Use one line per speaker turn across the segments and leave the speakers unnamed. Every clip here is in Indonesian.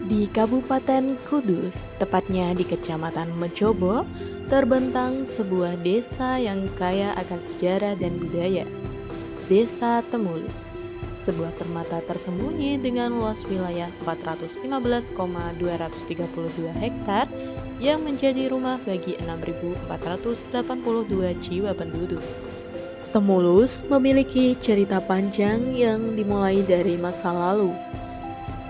Di Kabupaten Kudus, tepatnya di Kecamatan Mejobo, terbentang sebuah desa yang kaya akan sejarah dan budaya. Desa Temulus, sebuah permata tersembunyi dengan luas wilayah 415,232 hektar yang menjadi rumah bagi 6.482 jiwa penduduk. Temulus memiliki cerita panjang yang dimulai dari masa lalu.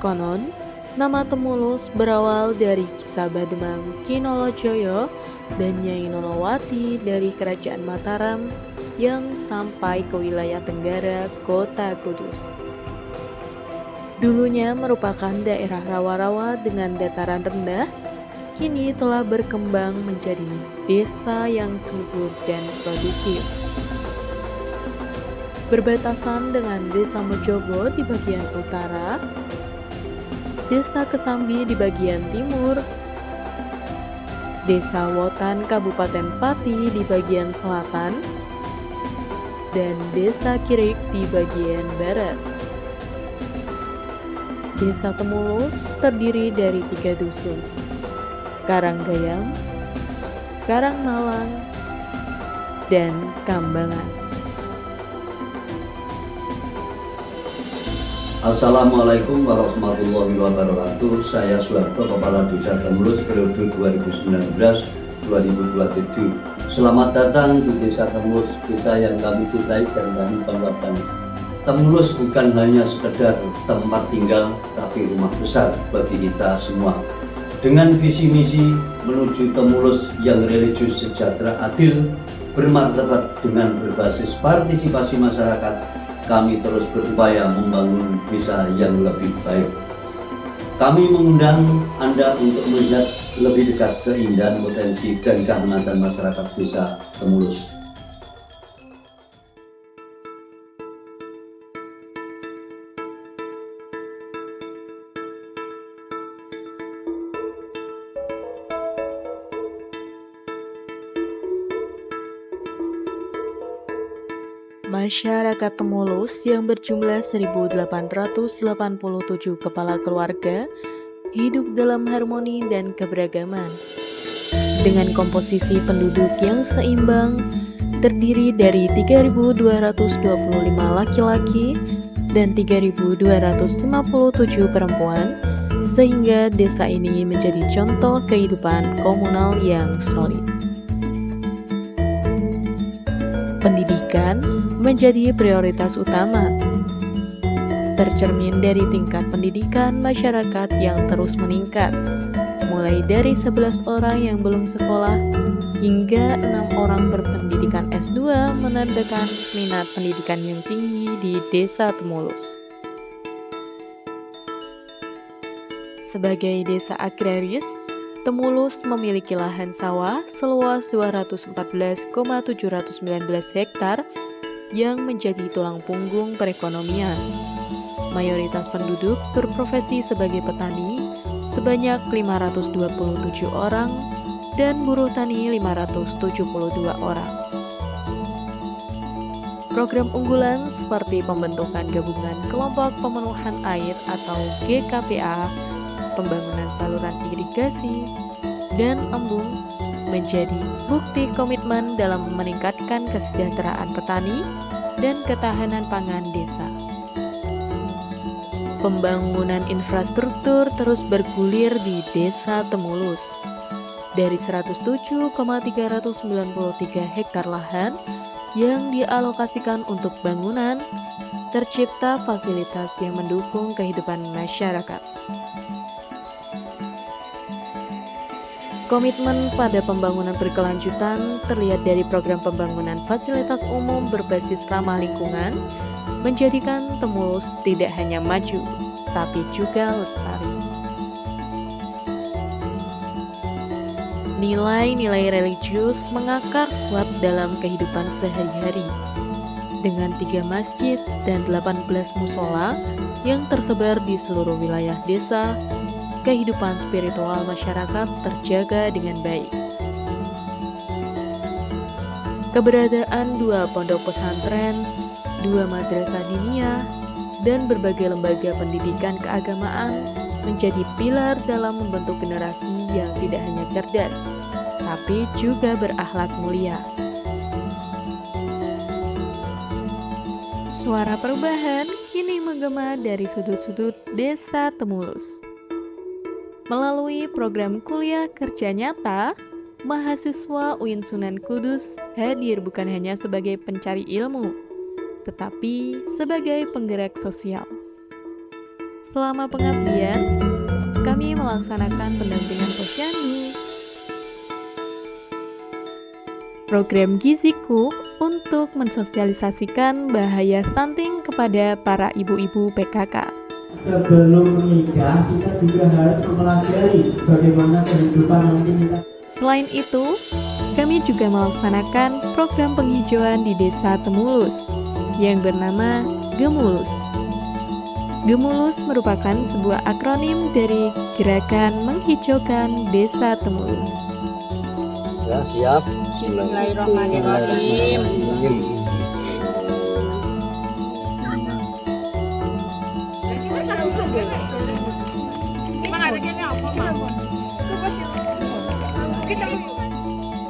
Konon, nama Temulus berawal dari kisah Bademang Kinolojoyo dan Nyai Nolowati dari Kerajaan Mataram yang sampai ke wilayah Tenggara Kota Kudus. Dulunya merupakan daerah rawa-rawa dengan dataran rendah, kini telah berkembang menjadi desa yang subur dan produktif. Berbatasan dengan Desa Mejobo di bagian utara, Desa Kesambi di bagian timur, Desa Wotan Kabupaten Pati di bagian selatan, dan Desa Kirik di bagian barat. Desa Temulus terdiri dari 3 dusun: Karanggayam, Karangmalang, dan Kambangan.
Assalamualaikum warahmatullahi wabarakatuh. Saya Suharto, Kepala Desa Temulus periode 2019-2027. Selamat datang di Desa Temulus, desa yang kami cintai dan kami banggakan. Temulus bukan hanya sekedar tempat tinggal, tapi rumah besar bagi kita semua. Dengan visi misi menuju Temulus yang religius, sejahtera, adil, bermartabat dengan berbasis partisipasi masyarakat, kami terus berupaya membangun desa yang lebih baik. Kami mengundang Anda untuk melihat lebih dekat keindahan, potensi, dan kehangatan masyarakat desa Temulus.
Masyarakat Temulus yang berjumlah 1.887 kepala keluarga hidup dalam harmoni dan keberagaman. Dengan komposisi penduduk yang seimbang, terdiri dari 3.225 laki-laki dan 3.257 perempuan, sehingga desa ini menjadi contoh kehidupan komunal yang solid. Pendidikan menjadi prioritas utama, tercermin dari tingkat pendidikan masyarakat yang terus meningkat, mulai dari 11 orang yang belum sekolah hingga 6 orang berpendidikan S2, menandakan minat pendidikan yang tinggi di Desa Temulus. Sebagai desa agraris, Temulus memiliki lahan sawah seluas 214,719 hektar yang menjadi tulang punggung perekonomian. Mayoritas penduduk berprofesi sebagai petani sebanyak 527 orang dan buruh tani 572 orang. Program unggulan seperti pembentukan gabungan kelompok pemenuhan air atau GKPA, pembangunan saluran irigasi, dan embung menjadi bukti komitmen dalam meningkatkan kesejahteraan petani dan ketahanan pangan desa. Pembangunan infrastruktur terus bergulir di Desa Temulus. Dari 107,393 hektar lahan yang dialokasikan untuk bangunan, tercipta fasilitas yang mendukung kehidupan masyarakat. Komitmen pada pembangunan berkelanjutan terlihat dari program pembangunan fasilitas umum berbasis ramah lingkungan, menjadikan Temulus tidak hanya maju, tapi juga lestari. Nilai-nilai religius mengakar kuat dalam kehidupan sehari-hari. Dengan 3 masjid dan 18 musola yang tersebar di seluruh wilayah desa, kehidupan spiritual masyarakat terjaga dengan baik. Keberadaan 2 pondok pesantren, 2 madrasah diniyah, dan berbagai lembaga pendidikan keagamaan menjadi pilar dalam membentuk generasi yang tidak hanya cerdas, tapi juga berakhlak mulia. Suara perubahan kini menggema dari sudut-sudut Desa Temulus. Melalui program kuliah kerja nyata, mahasiswa UIN Sunan Kudus hadir bukan hanya sebagai pencari ilmu, tetapi sebagai penggerak sosial. Selama pengabdian, kami melaksanakan pendampingan posyandu, program Giziku untuk mensosialisasikan bahaya stunting kepada para ibu-ibu PKK.
Sebelum menikah, kita juga harus mempelajari bagaimana kehidupan nanti kita.
Selain itu, kami juga melaksanakan program penghijauan di Desa Temulus yang bernama Gemulus. Gemulus merupakan sebuah akronim dari Gerakan Menghijaukan Desa Temulus.
Ya, siap.
Bismillahirrahmanirrahim.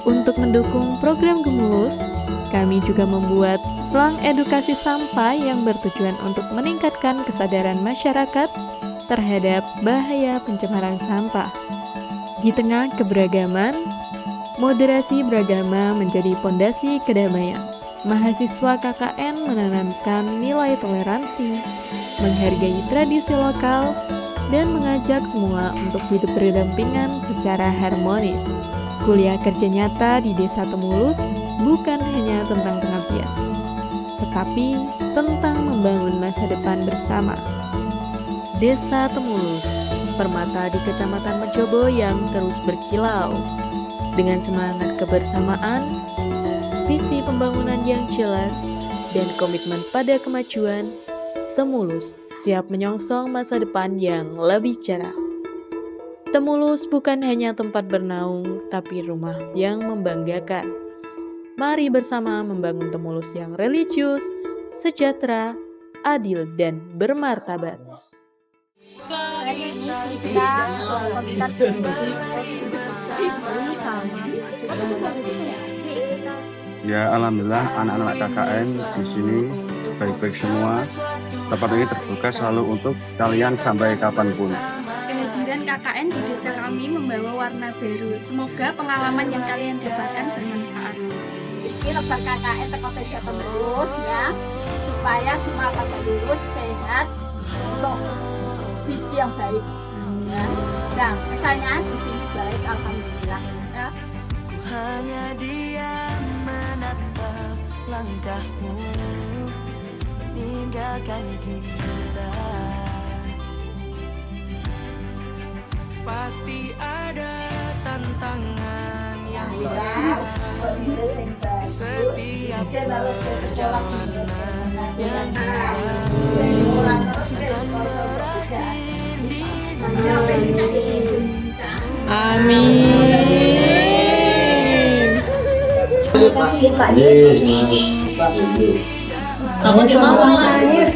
Untuk mendukung program Gemulus, kami juga membuat pelang edukasi sampah yang bertujuan untuk meningkatkan kesadaran masyarakat terhadap bahaya pencemaran sampah. Di tengah keberagaman, moderasi beragama menjadi pondasi kedamaian. Mahasiswa KKN menanamkan nilai toleransi, menghargai tradisi lokal, dan mengajak semua untuk hidup berdampingan secara harmonis. Kuliah kerja nyata di Desa Temulus bukan hanya tentang pengabdian, tetapi tentang membangun masa depan bersama. Desa Temulus, permata di Kecamatan Mejobo yang terus berkilau. Dengan semangat kebersamaan, visi pembangunan yang jelas, dan komitmen pada kemajuan, Temulus siap menyongsong masa depan yang lebih cerah. Temulus bukan hanya tempat bernaung, tapi rumah yang membanggakan. Mari bersama membangun Temulus yang religius, sejahtera, adil, dan bermartabat.
Hari ini kita komunitas
Ya, alhamdulillah anak-anak KKN di sini baik-baik semua. Tempat ini terbuka selalu untuk kalian sampai kapanpun.
Kehadiran KKN di desa kami membawa warna baru. Semoga pengalaman yang kalian dapatkan bermanfaat.
bikin obat KKN teko desa Temulus ya, supaya semua kakak lulus sehat untuk biji yang baik. Ya. Nah, kesannya di sini baik, alhamdulillah. Ya.
Hanya diam menatap langkahmu, meninggalkan kita. Pasti ada tantangan yang berat. Setiap perjalanan yang akan berakhir di
Kamu di mana nangis?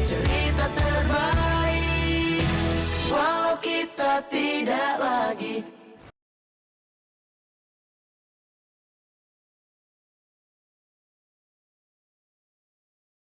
cerita terbaik, walau kita tidak lagi